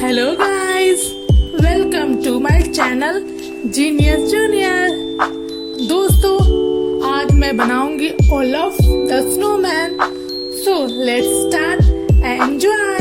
Hello guys, welcome to my channel genius junior. दोस्तों, आज मैं बनाऊंगी Olaf the snowman. So let's start and enjoy.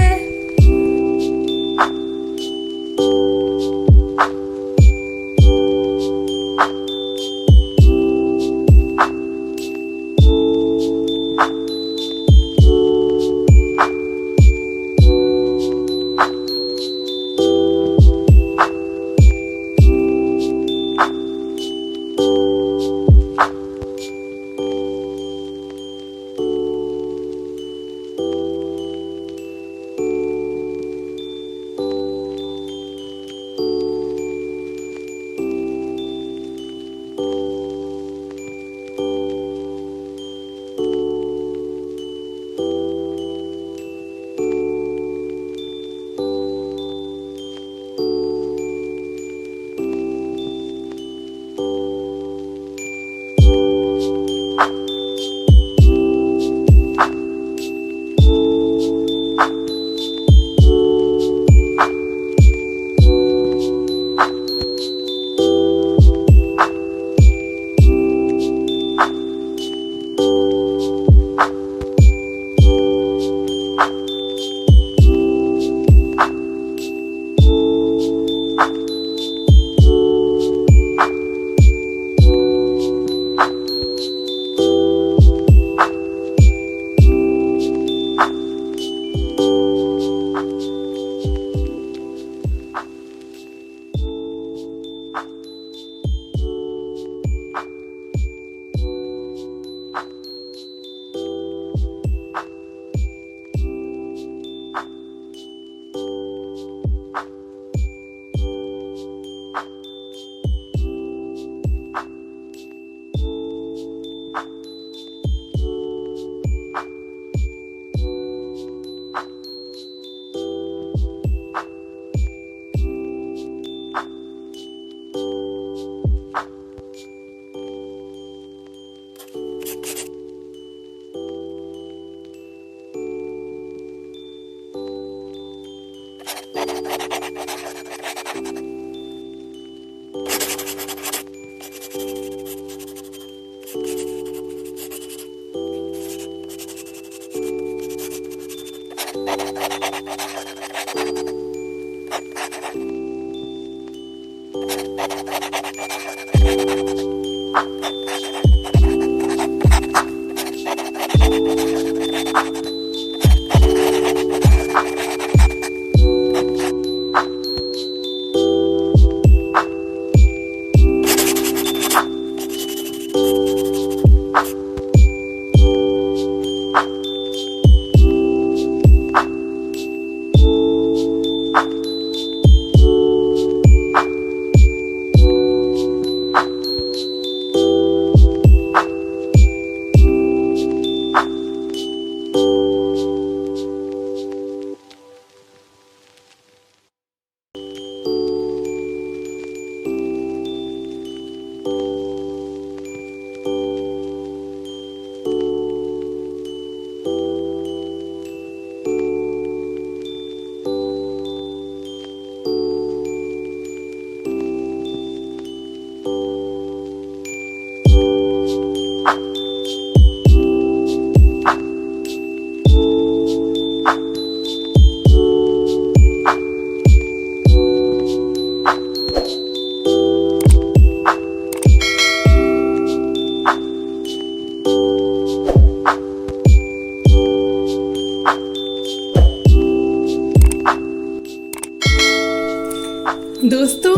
दोस्तों,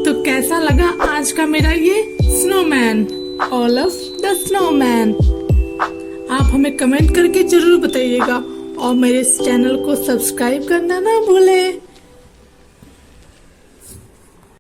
तो कैसा लगा आज का मेरा ये स्नोमैन, ओलफ द स्नोमैन। आप हमें कमेंट करके जरूर बताइएगा और मेरे इस चैनल को सब्सक्राइब करना ना भूलें।